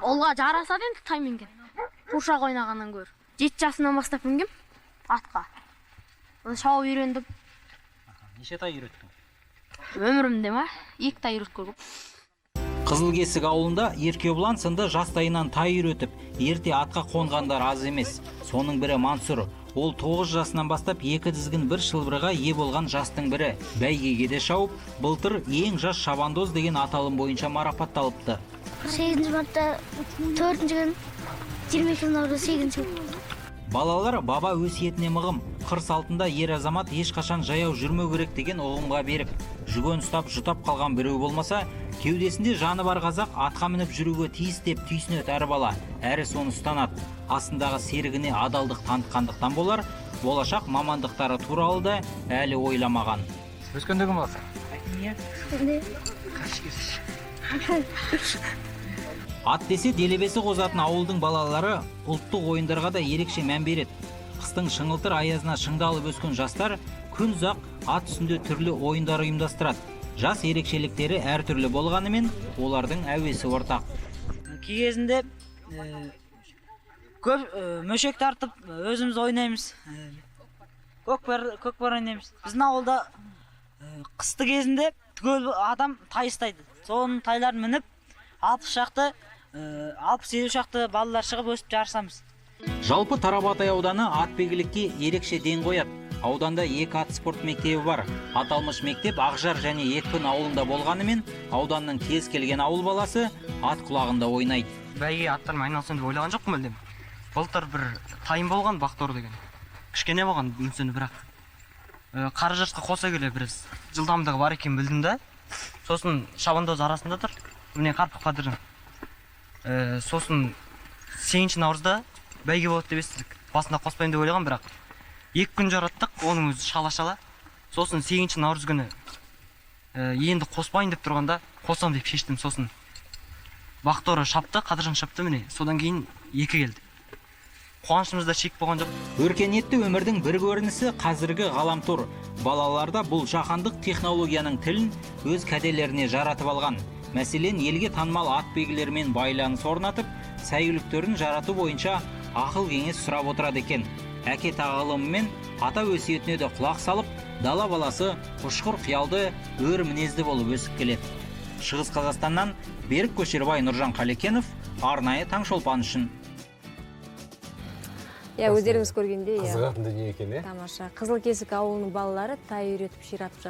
Олға жарасады енді тай мінген. Қуыршақ ойнағаннан гөрі. 7 жасынан бастап мінгем атқа. Шауып үйрендім. Неше тай үйреттің? Өмірімде ма? 2 тай үйреткем. Қызылкесік ауылында Еркебұлан сынды жастайынан тай үйретіп, ерте атқа қонғандар аз емес. Соның бірі Мансұр. Ол 9 жасынан бастап 2 дізгін бір шылбырға ие болған жастың бірі. Бәйгеге де шауып, былтыр ең жас шабандоз деген аталым бойынша марапатталыпты. 8 мартта 4 күн, 22 наурыз 8 күн. Балалар баба өсиетіне мығым. Қыр салтында ер азамат ешқашан жаяу жүрмеу керек деген ұғымға беріп, жүгөн ұстап жұтап қалған біреу болмаса, кеудесінде жаны бар қазақ атқа мініп жүруге тиіс деп түйсінеді әр бала, әрі соны ұстанады. Астындағы серігіне адалдық танытқандықтан болар, болашақ мамандықтары туралы да әлі ойламаған. Өскенде кім боласың? Ат десе делебесі қозатын ауылдың балалары ұлттық ойындарға да ерекше мән береді. Қыстың шыңылтыр аязына шыңдалып өскен жастар күн ұзақ ат үстінде түрлі ойындар ұйымдастырады. Жас ерекшеліктері әртүрлі болғанымен, олардың әуесі ортақ. Кей кезінде көп мөшек тартып өзіміз ойнаймыз. Көкпар ойнаймыз. Біздің ауылда қысты кезінде түгел адам тай ұстайды. Соның тайларын мініп 60-70 шақты балалар шығып өсіп жарысамыз. Жалпы Тарбағатай ауданы атбегілікке ерекше ден қояды. Ауданда 2 ат спорт мектебі бар. Аталмыш мектеп Ақжар және Екпін ауылында болғанымен, ауданның кез келген ауыл баласы ат құлағында ойнайды. Бәйге аттармен айналысам деп ойлаған жоқпын мүлдем. Былтыр бір тайым болған Бақтор деген. Кішкене болған мүсіні бірақ. Қары жарысқа қоса келе біраз жылдамдығы бар екен білдім да. Сосын шабандоз арасында тұр. Міне қарпық қадырын. Сосын 8 наурызда бәйге болады деп естідік. Басында қоспайын деп ойлаған бірақ 2 күн жараттық, оның өзі шала-шала. Сосын 8 наурыз күні енді қоспайын деп тұрғанда қосам деп шештім. Сосын Бақторы шапты, Қадыржан шапты міне. Содан кейін 2 келді. Қуанышымызда шек болған жоқ. Өркениетті өмірдің бір көрінісі қазіргі ғаламтор. Балаларда бұл жаһандық технологияның тілін өз кәделеріне жаратып алған. Мәселен, елге танымал ат белгілерімен байланыс орнатып, сәйгүліктерін жарату бойынша ақыл кеңес сұрап отырады екен. Әке тағылымымен ата өсиетіне де құлақ салып, дала баласы ұшқыр қиялды, өр мінезді болып өсіп келеді. Шығыс Қазақстаннан Берік Көшербай, Нұржан Қалекенов, арнайы Таңшолпан үшін. Өздеріңіз көргендей, қызығатын дүние екен, тамаша. Қызылкесік ауылының балалары тай үйретіп ширатып жатыр.